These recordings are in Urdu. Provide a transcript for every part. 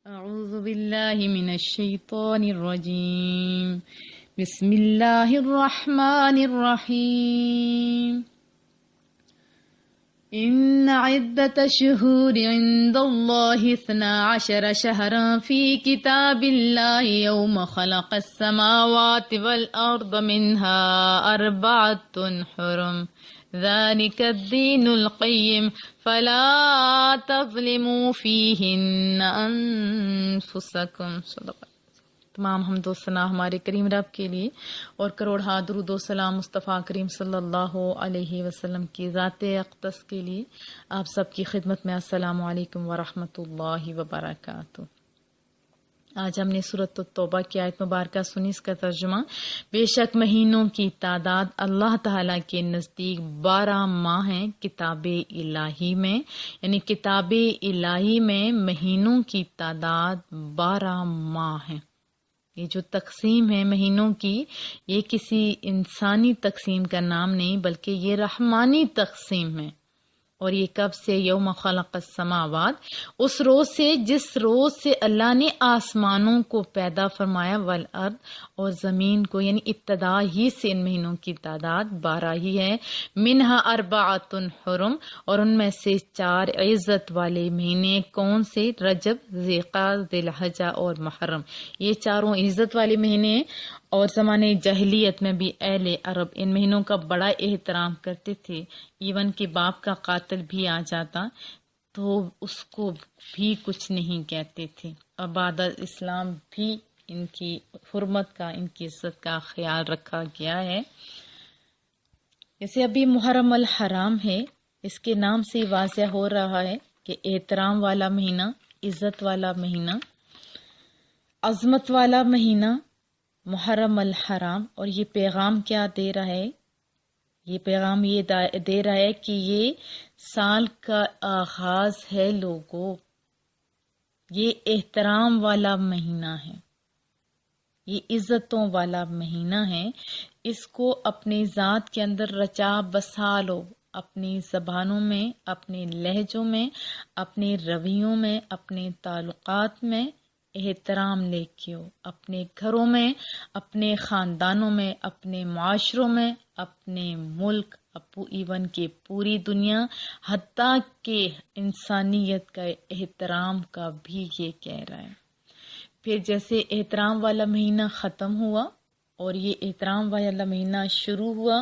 أعوذ بالله من الشيطان الرجيم. بسم الله الرحمن الرحيم. إن عدة الشهور عند الله 12 شهرا في كتاب الله يوم خلق السماوات والأرض منها 4 حرم ذلك الدين القيم فلا تظلموا فيهن أنفسكم. صدق. تمام حمد و ثنا ہمارے کریم رب کے لیے اور کروڑ درود و سلام مصطفیٰ کریم صلی اللہ علیہ وسلم کی ذات اقدس کے لیے آپ سب کی خدمت میں السلام علیکم ورحمۃ اللہ وبرکاتہ. آج ہم نے سورۃ التوبہ کی آیت مبارکہ سنی. اس کا ترجمہ: بے شک مہینوں کی تعداد اللہ تعالیٰ کے نزدیک 12 ماہ ہیں کتاب الہی میں، یعنی کتاب الہی میں مہینوں کی تعداد 12 ماہ ہیں. یہ جو تقسیم ہے مہینوں کی، یہ کسی انسانی تقسیم کا نام نہیں بلکہ یہ رحمانی تقسیم ہے. اور یہ کب سے؟ یوم خلق السماوات، اس روز سے جس روز سے اللہ نے آسمانوں کو پیدا فرمایا، والارض، اور زمین کو، یعنی ابتدا ہی سے ان مہینوں کی تعداد 12 ہی ہے. منہا 4 حرم، اور ان میں سے 4 عزت والے مہینے. کون سے؟ رجب، ذوالقعدہ، ذی الحجہ اور محرم. یہ چاروں عزت والے مہینے ہیں. اور زمانے جاہلیت میں بھی اہل عرب ان مہینوں کا بڑا احترام کرتے تھے. ایون کہ باپ کا قاتل بھی آ جاتا تو اس کو بھی کچھ نہیں کہتے تھے. اور بعد اسلام بھی ان کی حرمت کا، ان کی عزت کا خیال رکھا گیا ہے. جیسے ابھی محرم الحرام ہے، اس کے نام سے واضح ہو رہا ہے کہ احترام والا مہینہ، عزت والا مہینہ، عظمت والا مہینہ محرم الحرام. اور یہ پیغام کیا دے رہا ہے؟ یہ پیغام یہ دے رہا ہے کہ یہ سال کا آغاز ہے لوگوں، یہ احترام والا مہینہ ہے، یہ عزتوں والا مہینہ ہے. اس کو اپنی ذات کے اندر رچا بسا لو، اپنی زبانوں میں، اپنے لہجوں میں، اپنے رویوں میں، اپنے تعلقات میں احترام لے کے ہو. اپنے گھروں میں، اپنے خاندانوں میں، اپنے معاشروں میں، اپنے ملک، ایون کہ پوری دنیا، حتیٰ کہ انسانیت کا احترام کا بھی یہ کہہ رہا ہے. پھر جیسے احترام والا مہینہ ختم ہوا اور یہ احترام والا مہینہ شروع ہوا،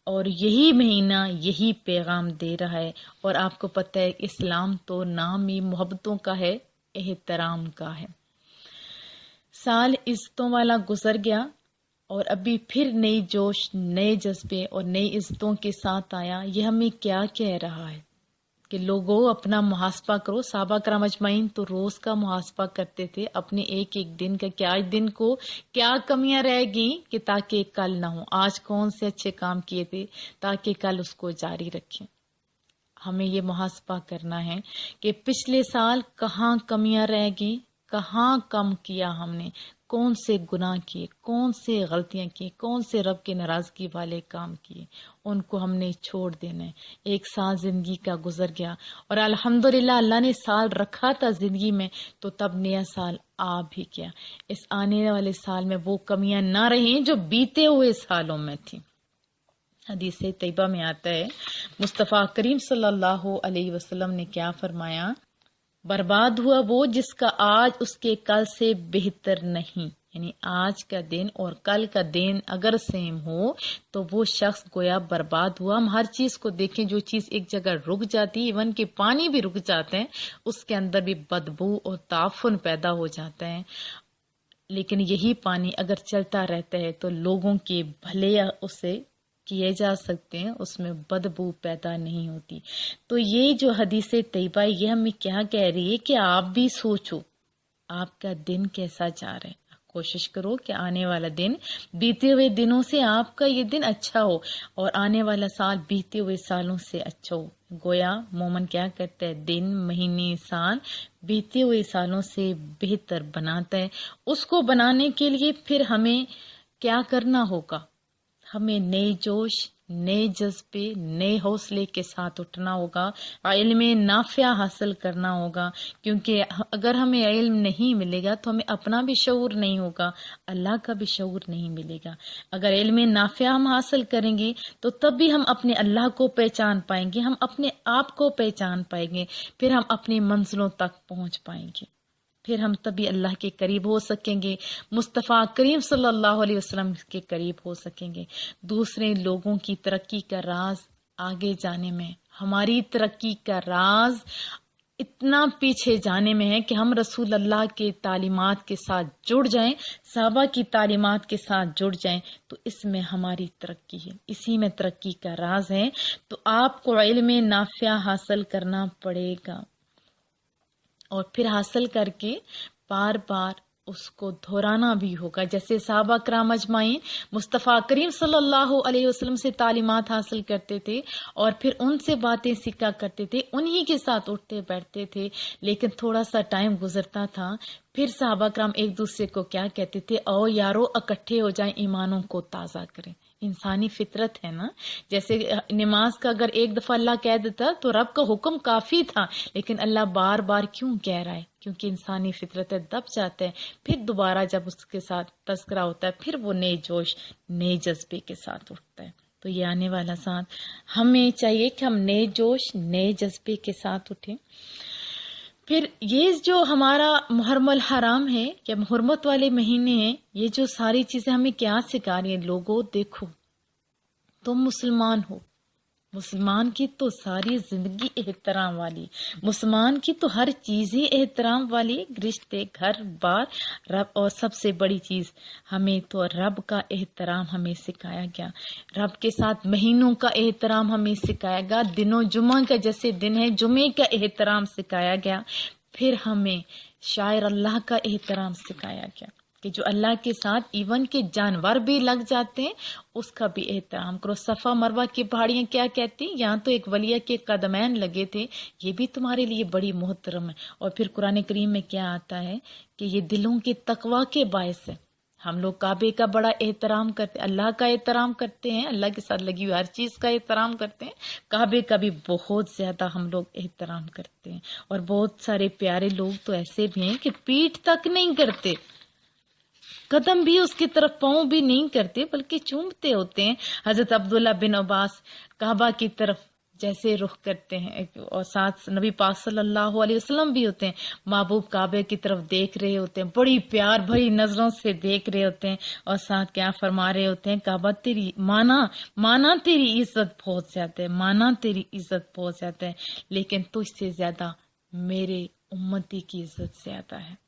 اور یہی مہینہ یہی پیغام دے رہا ہے. اور آپ کو پتہ ہے اسلام تو نام ہی محبتوں کا ہے، احترام کا ہے. سال عزتوں والا گزر گیا اور ابھی پھر نئی جوش، نئے جذبے اور نئی عزتوں کے ساتھ آیا. یہ ہمیں کیا کہہ رہا ہے کہ لوگوں اپنا محاسبہ کرو. صحابہ کرام اجمعین تو روز کا محاسبہ کرتے تھے اپنے ایک ایک دن کا، کہ آج دن کو کیا کمیاں رہ گئیں کہ تاکہ کل نہ ہو، آج کون سے اچھے کام کیے تھے تاکہ کل اس کو جاری رکھیں. ہمیں یہ محاسبہ کرنا ہے کہ پچھلے سال کہاں کمیاں رہ گئیں، کہاں کم کیا ہم نے، کون سے گناہ کیے، کون سے غلطیاں کی، کون سے رب کے ناراضگی والے کام کیے، ان کو ہم نے چھوڑ دینا ہے. ایک سال زندگی کا گزر گیا اور الحمدللہ اللہ نے سال رکھا تھا زندگی میں، تو تب نیا سال آ بھی گیا. اس آنے والے سال میں وہ کمیاں نہ رہیں جو بیتے ہوئے سالوں میں تھیں. حدیث طیبہ میں آتا ہے مصطفیٰ کریم صلی اللہ علیہ وسلم نے کیا فرمایا؟ برباد ہوا وہ جس کا آج اس کے کل سے بہتر نہیں. یعنی آج کا دن اور کل کا دن اگر سیم ہو تو وہ شخص گویا برباد ہوا. ہم ہر چیز کو دیکھیں، جو چیز ایک جگہ رک جاتی، ایون کہ پانی بھی رک جاتے ہیں، اس کے اندر بھی بدبو اور تعفن پیدا ہو جاتا ہے. لیکن یہی پانی اگر چلتا رہتا ہے تو لوگوں کے بھلے اسے کیے جا سکتے ہیں، اس میں بدبو پیدا نہیں ہوتی. تو یہ جو حدیث طیبہ یہ ہمیں کیا کہہ رہی ہے کہ آپ بھی سوچو آپ کا دن کیسا جا رہا ہے. کوشش کرو کہ آنے والا دن بیتے ہوئے دنوں سے آپ کا یہ دن اچھا ہو اور آنے والا سال بیتے ہوئے سالوں سے اچھا ہو. گویا مومن کیا کرتا ہے؟ دن، مہینے، سال بیتے ہوئے سالوں سے بہتر بناتا ہے. اس کو بنانے کے لیے پھر ہمیں کیا کرنا ہوگا؟ ہمیں نئی جوش، نئے جذبے نئے حوصلے کے ساتھ اٹھنا ہوگا، علم نافع حاصل کرنا ہوگا، کیونکہ اگر ہمیں علم نہیں ملے گا تو ہمیں اپنا بھی شعور نہیں ہوگا، اللہ کا بھی شعور نہیں ملے گا۔ اگر علم نافع ہم حاصل کریں گے تو تب بھی ہم اپنے اللہ کو پہچان پائیں گے، ہم اپنے آپ کو پہچان پائیں گے، پھر ہم اپنی منزلوں تک پہنچ پائیں گے، پھر ہم تبھی اللہ کے قریب ہو سکیں گے، مصطفیٰ کریم صلی اللہ علیہ وسلم کے قریب ہو سکیں گے۔ دوسرے لوگوں کی ترقی کا راز آگے جانے میں، ہماری ترقی کا راز اتنا پیچھے جانے میں ہے کہ ہم رسول اللہ کے تعلیمات کے ساتھ جڑ جائیں، صحابہ کی تعلیمات کے ساتھ جڑ جائیں، تو اس میں ہماری ترقی ہے، اسی میں ترقی کا راز ہے۔ تو آپ کو علم نافع حاصل کرنا پڑے گا، اور پھر حاصل کر کے بار بار اس کو دہرانا بھی ہوگا، جیسے صحابہ کرام اجمعین مصطفیٰ کریم صلی اللہ علیہ وسلم سے تعلیمات حاصل کرتے تھے اور پھر ان سے باتیں سیکھا کرتے تھے، انہی کے ساتھ اٹھتے بیٹھتے تھے، لیکن تھوڑا سا ٹائم گزرتا تھا، پھر صحابہ کرام ایک دوسرے کو کیا کہتے تھے، او یارو اکٹھے ہو جائیں، ایمانوں کو تازہ کریں۔ انسانی فطرت ہے نا، جیسے نماز کا اگر ایک دفعہ اللہ کہہ دیتا تو رب کا حکم کافی تھا، لیکن اللہ بار بار کیوں کہہ رہا ہے؟ کیونکہ انسانی فطرت ہے، دب جاتا ہے، پھر دوبارہ جب اس کے ساتھ تذکرہ ہوتا ہے پھر وہ نئے جوش نئے جذبے کے ساتھ اٹھتا ہے۔ تو یہ آنے والا ساتھ ہمیں چاہیے کہ ہم نئے جوش نئے جذبے کے ساتھ اٹھیں۔ پھر یہ جو ہمارا محرم الحرام ہے یا حرمت والے مہینے ہیں، یہ جو ساری چیزیں ہمیں کیا سکھا رہی ہیں؟ لوگوں دیکھو، تم مسلمان ہو، مسلمان کی تو ساری زندگی احترام والی، مسلمان کی تو ہر چیز ہی احترام والی، رشتے، گھر بار، رب، اور سب سے بڑی چیز ہمیں تو رب کا احترام ہمیں سکھایا گیا، رب کے ساتھ مہینوں کا احترام ہمیں سکھایا گیا، دنوں جمعہ کا جیسے دن ہے جمعے کا احترام سکھایا گیا، پھر ہمیں شاعر اللہ کا احترام سکھایا گیا کہ جو اللہ کے ساتھ ایون کے جانور بھی لگ جاتے ہیں اس کا بھی احترام کرو۔ صفا مروہ کی پہاڑیاں کیا کہتی ہیں؟ یہاں تو ایک ولیہ کے قدمین لگے تھے، یہ بھی تمہارے لیے بڑی محترم ہے۔ اور پھر قرآن کریم میں کیا آتا ہے کہ یہ دلوں کے تقوی کے باعث ہے۔ ہم لوگ کعبے کا بڑا احترام کرتے ہیں، اللہ کا احترام کرتے ہیں، اللہ کے ساتھ لگی ہوئی ہر چیز کا احترام کرتے ہیں، کعبے کا بھی بہت زیادہ ہم لوگ احترام کرتے ہیں۔ اور بہت سارے پیارے لوگ تو ایسے بھی ہیں کہ پیٹھ تک نہیں کرتے، قدم بھی اس کی طرف، پاؤں بھی نہیں کرتے، بلکہ چومتے ہوتے ہیں۔ حضرت عبداللہ بن عباس کعبہ کی طرف جیسے رخ کرتے ہیں، اور ساتھ نبی پاک صلی اللہ علیہ وسلم بھی ہوتے ہیں، محبوب کعبے کی طرف دیکھ رہے ہوتے ہیں، بڑی پیار بھری نظروں سے دیکھ رہے ہوتے ہیں، اور ساتھ کیا فرما رہے ہوتے ہیں، کعبہ تیری مانا تیری عزت بہت زیادہ ہے، مانا تیری عزت بہت زیادہ ہے، لیکن تجھ سے زیادہ میرے امتی کی عزت زیادہ ہے۔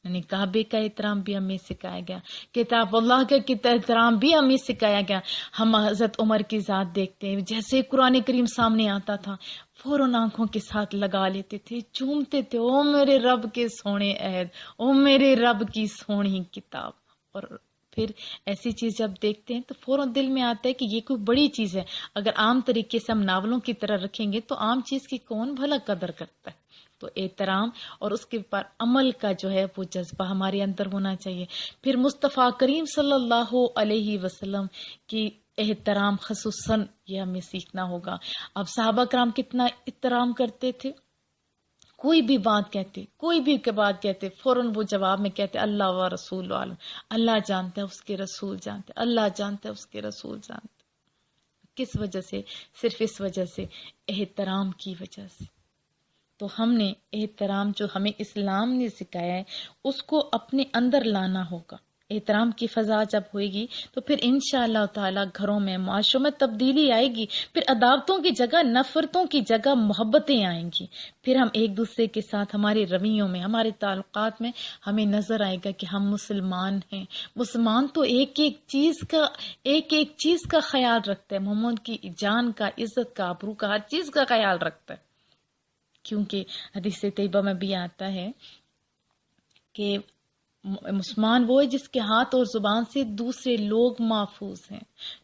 یعنی کعبے کا احترام بھی ہمیں سکھایا گیا، کتاب اللہ کا احترام بھی ہمیں سکھایا گیا۔ ہم حضرت عمر کی ذات دیکھتے ہیں، جیسے قرآن کریم سامنے آتا تھا فوراً آنکھوں کے ساتھ لگا لیتے تھے، چومتے تھے، او میرے رب کے سونے عہد، او میرے رب کی سونی کتاب۔ اور پھر ایسی چیز جب دیکھتے ہیں تو فوراً دل میں آتا ہے کہ یہ کوئی بڑی چیز ہے۔ اگر عام طریقے سے ہم ناولوں کی طرح رکھیں گے تو عام چیز کی کون بھلا قدر کرتا ہے؟ تو احترام اور اس کے پر عمل کا جو ہے وہ جذبہ ہمارے اندر ہونا چاہیے۔ پھر مصطفیٰ کریم صلی اللہ علیہ وسلم کی احترام خصوصاً یہ ہمیں سیکھنا ہوگا۔ اب صحابہ کرام کتنا احترام کرتے تھے، کوئی بھی بات کہتے فوراً وہ جواب میں کہتے اللہ و رسول عالم، اللہ جانتا ہے، اس کے رسول جانتے، اللہ جانتا ہے، اس کے رسول جانتے۔ کس وجہ سے؟ صرف اس وجہ سے، احترام کی وجہ سے۔ تو ہم نے احترام جو ہمیں اسلام نے سکھایا ہے اس کو اپنے اندر لانا ہوگا۔ احترام کی فضا جب ہوئے گی تو پھر انشاءاللہ تعالی گھروں میں، معاشروں میں تبدیلی آئے گی، پھر عداوتوں کی جگہ، نفرتوں کی جگہ محبتیں آئیں گی، پھر ہم ایک دوسرے کے ساتھ ہمارے رویوں میں، ہمارے تعلقات میں ہمیں نظر آئے گا کہ ہم مسلمان ہیں۔ مسلمان تو ایک ایک چیز کا خیال رکھتا ہے، محمد کی جان کا، عزت کا، آبرو کا، ہر چیز کا خیال رکھتا ہے، کیونکہ حدیث طیبہ میں بھی آتا ہے کہ مسلمان وہ ہے جس کے ہاتھ اور زبان سے دوسرے لوگ محفوظ ہیں۔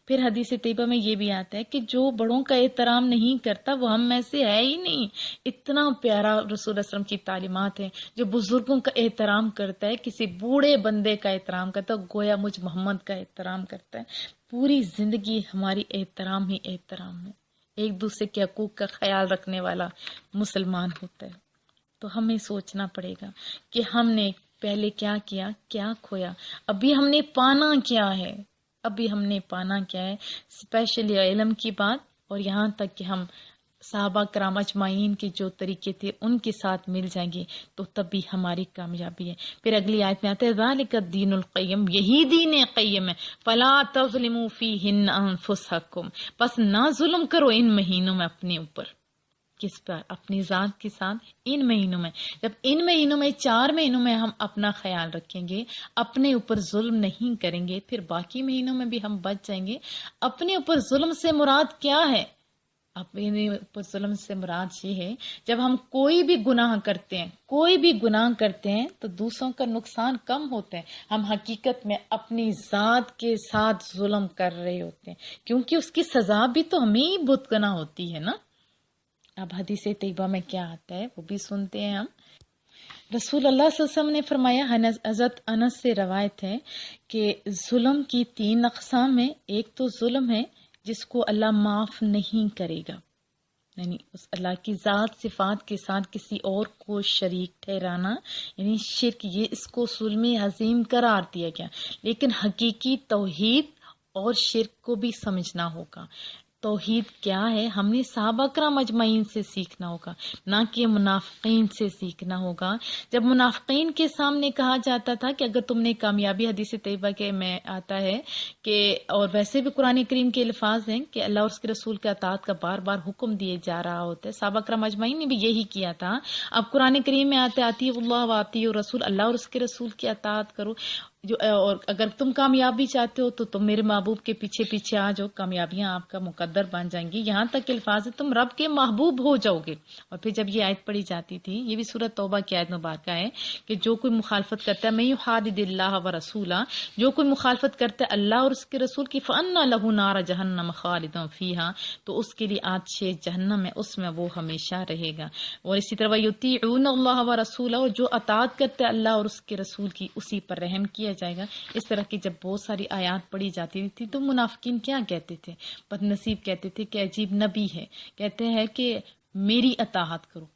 پھر حدیث طیبہ میں یہ بھی آتا ہے کہ جو بڑوں کا احترام نہیں کرتا وہ ہم میں سے ہے ہی نہیں۔ اتنا پیارا رسول اللہ صلی اللہ علیہ وسلم کی تعلیمات ہیں۔ جو بزرگوں کا احترام کرتا ہے، کسی بوڑھے بندے کا احترام کرتا ہے، گویا مجھ محمد کا احترام کرتا ہے۔ پوری زندگی ہماری احترام ہی احترام ہے، ایک دوسرے کے حقوق کا خیال رکھنے والا مسلمان ہوتا ہے۔ تو ہمیں سوچنا پڑے گا کہ ہم نے پہلے کیا کیا، کیا کھویا، ابھی ہم نے پانا کیا ہے، ابھی ہم نے پانا کیا ہے، اسپیشلی علم کی بات، اور یہاں تک کہ ہم صحابہ کرام اجمعین کے جو طریقے تھے ان کے ساتھ مل جائیں گے تو تب بھی ہماری کامیابی ہے۔ پھر اگلی آیت میں آتا ہے ذالک الدین القیم، یہی دین قیم ہے، فلا تظلموا فیہن انفسکم، بس نہ ظلم کرو ان مہینوں میں اپنے اوپر۔ کس پر؟ اپنی ذات کے ساتھ ان مہینوں میں۔ جب ان مہینوں میں 4 مہینوں میں ہم اپنا خیال رکھیں گے، اپنے اوپر ظلم نہیں کریں گے، پھر باقی مہینوں میں بھی ہم بچ جائیں گے۔ اپنے اوپر ظلم سے مراد کیا ہے؟ اپنے اوپر ظلم سے مراد یہ ہے جب ہم کوئی بھی گناہ کرتے ہیں، کوئی بھی گناہ کرتے ہیں تو دوسروں کا نقصان کم ہوتا ہے، ہم حقیقت میں اپنی ذات کے ساتھ ظلم کر رہے ہوتے ہیں، کیونکہ اس کی سزا بھی تو ہمیں ہی بھگتنا ہوتی ہے نا۔ اب حدیث طیبہ میں کیا آتا ہے وہ بھی سنتے ہیں ہم۔ رسول اللہ صلی اللہ علیہ وسلم نے فرمایا، حضرت انس سے روایت ہے کہ ظلم کی 3 اقسام ہیں۔ ایک تو ظلم ہے جس کو اللہ معاف نہیں کرے گا، یعنی اس اللہ کی ذات صفات کے ساتھ کسی اور کو شریک ٹھہرانا، یعنی شرک، یہ اس کو ظلم عظیم قرار دیا گیا۔ لیکن حقیقی توحید اور شرک کو بھی سمجھنا ہوگا۔ توحید کیا ہے ہم نے صحابہ کرام اجمعین سے سیکھنا ہوگا، نہ کہ منافقین سے سیکھنا ہوگا۔ جب منافقین کے سامنے کہا جاتا تھا کہ اگر تم نے کامیابی، حدیث طیبہ کے میں آتا ہے کہ، اور ویسے بھی قرآن کریم کے الفاظ ہیں کہ اللہ اور اس کے رسول کے اطاعت کا بار بار حکم دیے جا رہا ہوتا ہے، صحابہ کرام اجمعین نے بھی یہی کیا تھا۔ اب قرآن کریم میں آتے اطیعوا اللہ و اطیعوا الرسول، اللہ اور اس کے رسول کی اطاعت کرو، اور اگر تم کامیابی چاہتے ہو تو تم میرے محبوب کے پیچھے پیچھے آ جاؤ، کامیابیاں آپ کا مقدر بن جائیں گی۔ یہاں تک الفاظ ہے تم رب کے محبوب ہو جاؤ گے۔ اور پھر جب یہ آیت پڑھی جاتی تھی، یہ بھی سورۃ توبہ کی آیت مبارکہ ہے کہ جو کوئی مخالفت کرتا ہے، میں یحادد اللہ و رسولہ، جو کوئی مخالفت کرتا ہے اللہ اور اس کے رسول کی، فأن لہ نار جہنم خالدا فیہا، تو اس کے لیے آتش جہنم ہے، اس میں وہ ہمیشہ رہے گا۔ اور اسی طرح یطیعون اللہ و رسولہ، اور جو اطاعت کرتے اللہ اور اس کے رسول کی، اسی پر رحم کیا جائے گا۔ اس طرح کی جب بہت ساری آیات پڑھی جاتی تھی تو منافقین کیا کہتے تھے؟ بد نصیب کہتے تھے کہ عجیب نبی ہے، کہتے ہیں کہ میری اطاعت کرو،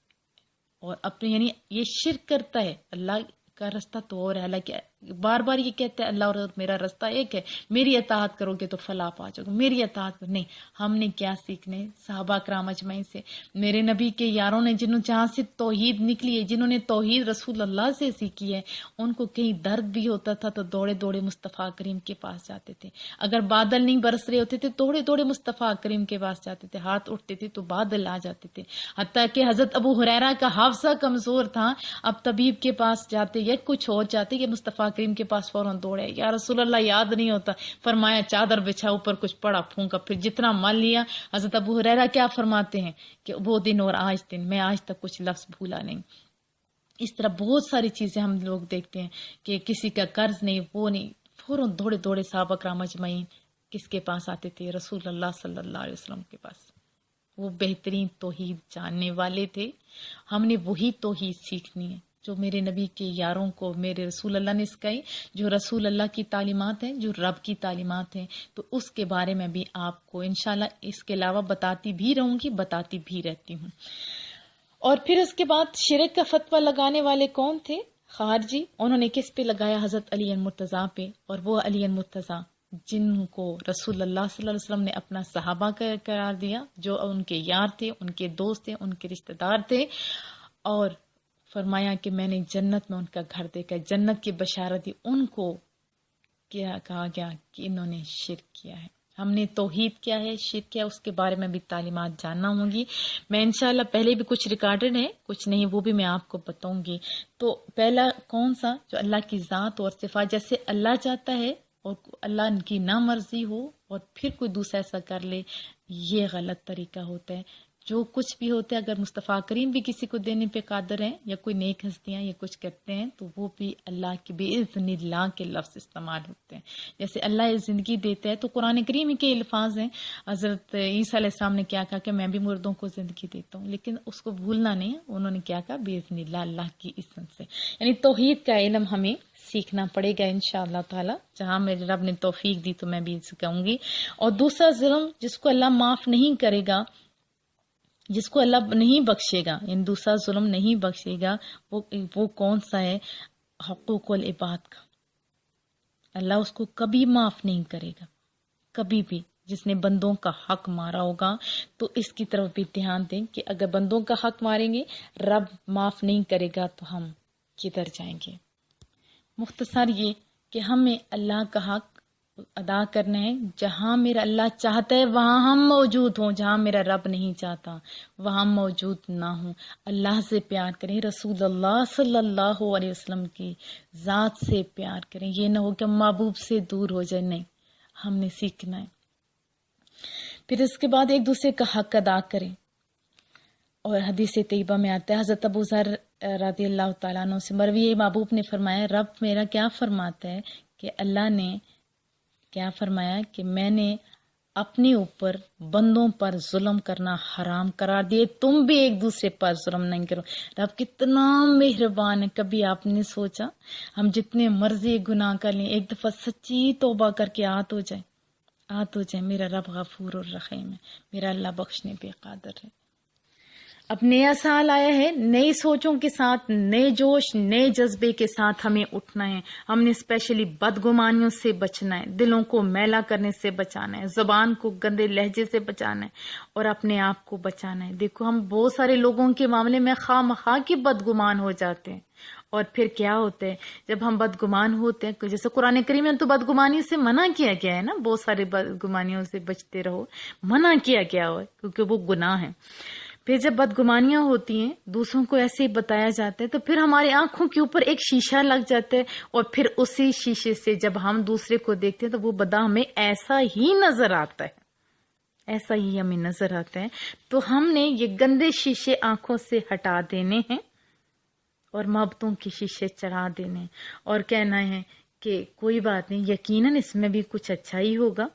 اور اپنے یعنی یہ شرک کرتا ہے، اللہ کا رستہ تو اور ہے، اللہ کے بار بار یہ کہتے ہیں اللہ اور میرا رستہ ایک ہے، میری اطاعت کرو گے تو فلاح پا جاؤ گے، میری اطاعت نہیں۔ ہم نے کیا سیکھنے؟ صحابہ کرام اجمعین سے، میرے نبی کے یاروں نے، جنہوں جہاں سے توحید نکلی ہے، جنہوں نے توحید رسول اللہ سے سیکھی ہے، ان کو کہیں درد بھی ہوتا تھا تو دوڑے دوڑے مصطفیٰ کریم کے پاس جاتے تھے۔ اگر بادل نہیں برس رہے ہوتے تھے، دوڑے دوڑے مصطفیٰ کریم کے پاس جاتے تھے، ہاتھ اٹھتے تھے تو بادل آ جاتے تھے۔ حتیٰ کہ حضرت ابو ہریرہ کا حافظہ کمزور تھا، اب طبیب کے پاس جاتے یا کچھ ہو جاتے کہ مصطفیٰ کریم کے پاس فوراً دوڑے، یا رسول اللہ یاد نہیں ہوتا، فرمایا چادر بچھا، اوپر کچھ پڑا، پھونکا، پھر جتنا مان لیا۔ حضرت ابو ہریرہ کیا فرماتے ہیں کہ وہ دن اور آج دن، میں آج تک کچھ لفظ بھولا نہیں۔ اس طرح بہت ساری چیزیں ہم لوگ دیکھتے ہیں کہ کسی کا قرض نہیں، وہ نہیں، فوراً دوڑے دوڑے صحابہ کرام اجمعین کس کے پاس آتے تھے؟ رسول اللہ صلی اللہ علیہ وسلم کے پاس۔ وہ بہترین توحید جاننے والے تھے، ہم نے وہی توحید سیکھنی ہے جو میرے نبی کے یاروں کو میرے رسول اللہ نے سکھائی، جو رسول اللہ کی تعلیمات ہیں، جو رب کی تعلیمات ہیں، تو اس کے بارے میں بھی آپ کو انشاءاللہ اس کے علاوہ بتاتی بھی رہوں گی، بتاتی بھی رہتی ہوں۔ اور پھر اس کے بعد شرک کا فتویٰ لگانے والے کون تھے؟ خارجی۔ انہوں نے کس پہ لگایا؟ حضرت علی المرتضیٰ پہ، اور وہ علی المرتضیٰ جن کو رسول اللہ صلی اللہ علیہ وسلم نے اپنا صحابہ کا قرار دیا، جو ان کے یار تھے، ان کے دوست تھے، ان کے رشتہ دار تھے، اور فرمایا کہ میں نے جنت میں ان کا گھر دیکھا، جنت کی بشارت دی۔ ان کو کیا کہا گیا کہ انہوں نے شرک کیا ہے۔ ہم نے توحید کیا ہے، شرک کیا ہے، اس کے بارے میں بھی تعلیمات جاننا ہوں گی۔ میں انشاءاللہ پہلے بھی کچھ ریکارڈڈ ہیں، کچھ نہیں، وہ بھی میں آپ کو بتاؤں گی۔ تو پہلا کون سا؟ جو اللہ کی ذات اور صفات، جیسے اللہ چاہتا ہے اور اللہ کی نہ مرضی ہو اور پھر کوئی دوسرا ایسا کر لے، یہ غلط طریقہ ہوتا ہے۔ جو کچھ بھی ہوتا ہے اگر مصطفیٰ کریم بھی کسی کو دینے پہ قادر ہیں یا کوئی نیک ہستیاں یہ کچھ کرتے ہیں تو وہ بھی اللہ کے بِإِذْنِ اللہ کے لفظ استعمال ہوتے ہیں. جیسے اللہ یہ زندگی دیتا ہے تو قرآن کریم کے الفاظ ہیں. حضرت عیسیٰ علیہ السلام نے کیا کہا کہ میں بھی مردوں کو زندگی دیتا ہوں، لیکن اس کو بھولنا نہیں. انہوں نے کیا کہا بِإِذْنِ اللہ، اللہ کی اذن سے. یعنی توحید کا علم ہمیں سیکھنا پڑے گا انشاءاللہ تعالی. جہاں میرے رب نے توفیق دی تو میں بھی اسے کہوں گی. اور دوسرا ظلم جس کو اللہ معاف نہیں کرے گا، جس کو اللہ نہیں بخشے گا، یعنی دوسرا ظلم نہیں بخشے گا، وہ کون سا ہے؟ حقوق العباد کا. اللہ اس کو کبھی معاف نہیں کرے گا، کبھی بھی. جس نے بندوں کا حق مارا ہوگا تو اس کی طرف بھی دھیان دیں کہ اگر بندوں کا حق ماریں گے رب معاف نہیں کرے گا تو ہم کدھر جائیں گے. مختصر یہ کہ ہمیں اللہ کا حق ادا کرنا ہے. جہاں میرا اللہ چاہتا ہے وہاں ہم موجود ہوں، جہاں میرا رب نہیں چاہتا وہاں موجود نہ ہوں. اللہ سے پیار کریں، رسول اللہ صلی اللہ علیہ وسلم کی ذات سے پیار کریں. یہ نہ ہو کہ ہم محبوب سے دور ہو جائیں، نہیں، ہم نے سیکھنا ہے. پھر اس کے بعد ایک دوسرے کا حق ادا کریں. اور حدیث طیبہ میں آتا ہے، حضرت ابو ذر رضی اللہ تعالیٰ عنہ سے مروی محبوب نے فرمایا، رب میرا کیا فرماتا ہے کہ اللہ نے کیا فرمایا کہ میں نے اپنے اوپر بندوں پر ظلم کرنا حرام قرار دیے، تم بھی ایک دوسرے پر ظلم نہیں کرو. رب کتنا مہربان ہے. کبھی آپ نے سوچا ہم جتنے مرضی گناہ کر لیں ایک دفعہ سچی توبہ کر کے آت ہو جائے میرا رب غفور اور رحیم ہے، میرا اللہ بخشنے پہ قادر ہے. اب نیا سال آیا ہے، نئی سوچوں کے ساتھ، نئے جوش، نئے جذبے کے ساتھ ہمیں اٹھنا ہے. ہم نے اسپیشلی بدگمانیوں سے بچنا ہے، دلوں کو میلا کرنے سے بچانا ہے، زبان کو گندے لہجے سے بچانا ہے اور اپنے آپ کو بچانا ہے. دیکھو ہم بہت سارے لوگوں کے معاملے میں خواہ مخواہ کی بدگمان ہو جاتے ہیں. اور پھر کیا ہوتا ہے جب ہم بدگمان ہوتے ہیں، جیسے قرآن کریم میں تو بدگمانی سے منع کیا گیا ہے نا، بہت سارے بدگمانیوں سے بچتے رہو، منع کیا گیا ہو کیونکہ وہ گناہ ہے. پھر جب بدگمانیاں ہوتی ہیں دوسروں کو ایسے ہی بتایا جاتا ہے تو پھر ہماری آنکھوں کے اوپر ایک شیشہ لگ جاتا ہے اور پھر اسی شیشے سے جب ہم دوسرے کو دیکھتے ہیں تو وہ بدا ہمیں ایسا ہی نظر آتا ہے، ایسا ہی ہمیں نظر آتا ہے. تو ہم نے یہ گندے شیشے آنکھوں سے ہٹا دینے ہیں اور محبتوں کے شیشے چڑھا دینے ہیں اور کہنا ہے کہ کوئی بات نہیں، یقیناً اس میں بھی کچھ اچھا ہی ہوگا.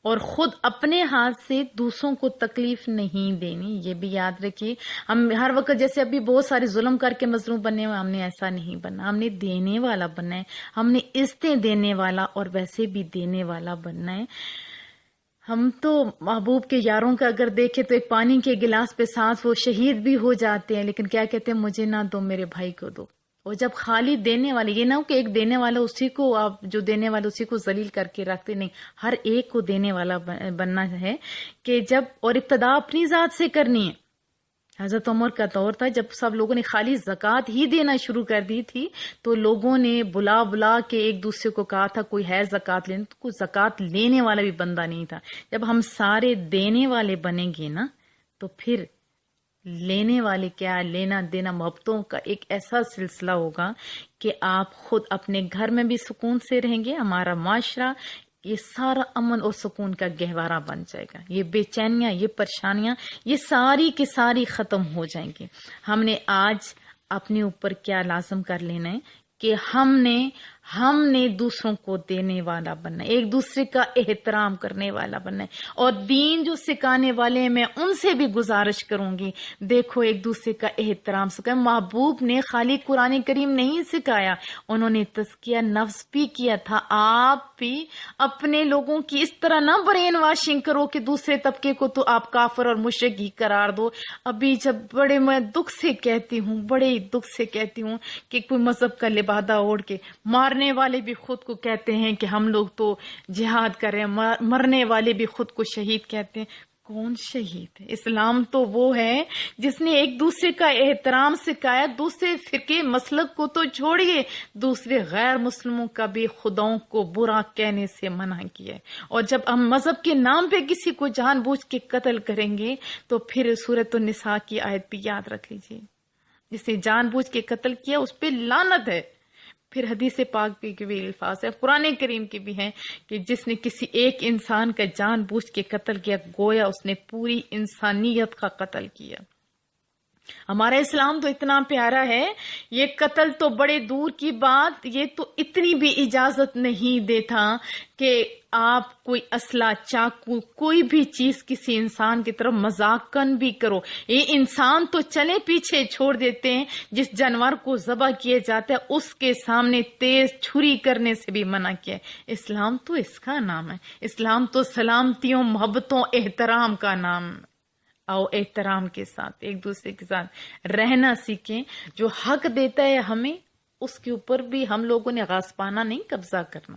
اور خود اپنے ہاتھ سے دوسروں کو تکلیف نہیں دینی، یہ بھی یاد رکھیے. ہم ہر وقت جیسے ابھی بہت سارے ظلم کر کے مظلوم بننے ہوئے، ہم نے ایسا نہیں بننا، ہم نے دینے والا بننا ہے. ہم نے عزتیں دینے والا اور ویسے بھی دینے والا بننا ہے. ہم تو محبوب کے یاروں کا اگر دیکھیں تو ایک پانی کے گلاس پہ ساتھ وہ شہید بھی ہو جاتے ہیں، لیکن کیا کہتے ہیں، مجھے نہ دو میرے بھائی کو دو. اور جب خالی دینے والے، یہ نہ ہو کہ ایک دینے والا اسی کو آپ جو دینے والے اسی کو ذلیل کر کے رکھتے، نہیں، ہر ایک کو دینے والا بننا ہے کہ جب، اور ابتدا اپنی ذات سے کرنی ہے. حضرت عمر کا دور تھا جب سب لوگوں نے خالی زکوٰۃ ہی دینا شروع کر دی تھی تو لوگوں نے بلا بلا کے ایک دوسرے کو کہا تھا کوئی ہے زکوٰۃ لینے، تو کوئی زکوٰۃ لینے والا بھی بندہ نہیں تھا. جب ہم سارے دینے والے بنیں گے نا تو پھر لینے والے کیا، لینا دینا محبتوں کا ایک ایسا سلسلہ ہوگا کہ آپ خود اپنے گھر میں بھی سکون سے رہیں گے. ہمارا معاشرہ یہ سارا امن اور سکون کا گہوارہ بن جائے گا. یہ بے چینیاں، یہ پریشانیاں، یہ ساری کی ساری ختم ہو جائیں گی. ہم نے آج اپنے اوپر کیا لازم کر لینا ہے کہ ہم نے دوسروں کو دینے والا بننا ہے، ایک دوسرے کا احترام کرنے والا بننا ہے. اور دین جو سکھانے والے ہیں میں ان سے بھی گزارش کروں گی، دیکھو ایک دوسرے کا احترام سکھائیں. محبوب نے خالی قرآن کریم نہیں سکھایا، انہوں نے تزکیہ نفس بھی کیا تھا. آپ بھی اپنے لوگوں کی اس طرح نہ برین واشنگ کرو کہ دوسرے طبقے کو تو آپ کافر اور مشرک ہی قرار دو. ابھی جب میں دکھ سے کہتی ہوں، بڑے دکھ سے کہتی ہوں کہ کوئی مذہب کا لبادہ اوڑھ کے مارنے والے بھی خود کو کہتے ہیں کہ ہم لوگ تو جہاد کر رہے ہیں، مرنے والے بھی خود کو شہید کہتے ہیں. کون شہید ہے؟ اسلام تو وہ ہے جس نے ایک دوسرے کا احترام سکھایا. دوسرے فرقے مسلک کو تو چھوڑیے، دوسرے غیر مسلموں کا بھی خداؤں کو برا کہنے سے منع کیا ہے. اور جب ہم مذہب کے نام پہ کسی کو جان بوجھ کے قتل کریں گے تو پھر سورۃ النساء کی آیت بھی یاد رکھ لیجیے، جس نے جان بوجھ کے قتل کیا اس پہ لعنت ہے. پھر حدیث پاک بھی بھی الفاظ ہے، قرآن کریم کی بھی ہیں کہ جس نے کسی ایک انسان کا جان بوجھ کے قتل کیا گویا اس نے پوری انسانیت کا قتل کیا۔ ہمارا اسلام تو اتنا پیارا ہے، یہ قتل تو بڑے دور کی بات، یہ تو اتنی بھی اجازت نہیں دیتا کہ آپ کوئی اسلحہ، چاقو، کوئی بھی چیز کسی انسان کی طرف مذاقن بھی کرو۔ یہ انسان تو چلے پیچھے چھوڑ دیتے ہیں، جس جانور کو ذبح کیا جاتا ہے اس کے سامنے تیز چھری کرنے سے بھی منع کیا ہے۔ اسلام تو اس کا نام ہے، اسلام تو سلامتیوں، محبتوں، احترام کا نام ہے۔ آؤ احترام کے ساتھ ایک دوسرے کے ساتھ رہنا سیکھیں۔ جو حق دیتا ہے ہمیں، اس کے اوپر بھی ہم لوگوں نے غاصبانہ نہیں قبضہ کرنا،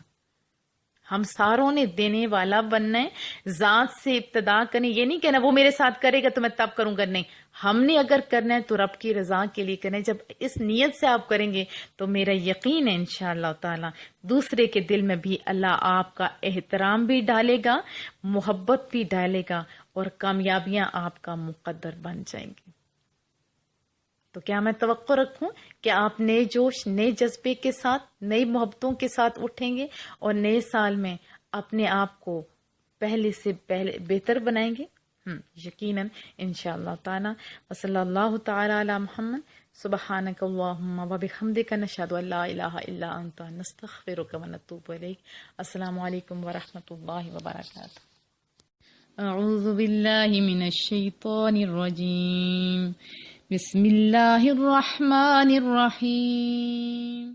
ہم ساروں نے دینے والا بننا ہے۔ ذات سے ابتدا کریں، یہ نہیں کہنا وہ میرے ساتھ کرے گا تو میں تب کروں گا، نہیں، ہم نے اگر کرنا ہے تو رب کی رضا کے لیے کرنا ہے۔ جب اس نیت سے آپ کریں گے تو میرا یقین ہے انشاءاللہ تعالی دوسرے کے دل میں بھی اللہ آپ کا احترام بھی ڈالے گا، محبت بھی ڈالے گا، اور کامیابیاں آپ کا مقدر بن جائیں گی۔ تو کیا میں توقع رکھوں کہ آپ نئے جوش، نئے جذبے کے ساتھ، نئی محبتوں کے ساتھ اٹھیں گے اور نئے سال میں اپنے آپ کو پہلے سے بہتر بنائیں گے؟ یقیناً انشاءاللہ تعالی۔ وصلی اللہ تعالی علی محمد، سبحانک اللہم وبحمدک، نشہد ان لا الہ الا انت، نستغفرک ونتوب الیک۔ السلام علیکم ورحمۃ اللہ وبرکاتہ۔ اعوذ باللہ من الشیطان الرجیم، بسم اللہ الرحمن الرحیم۔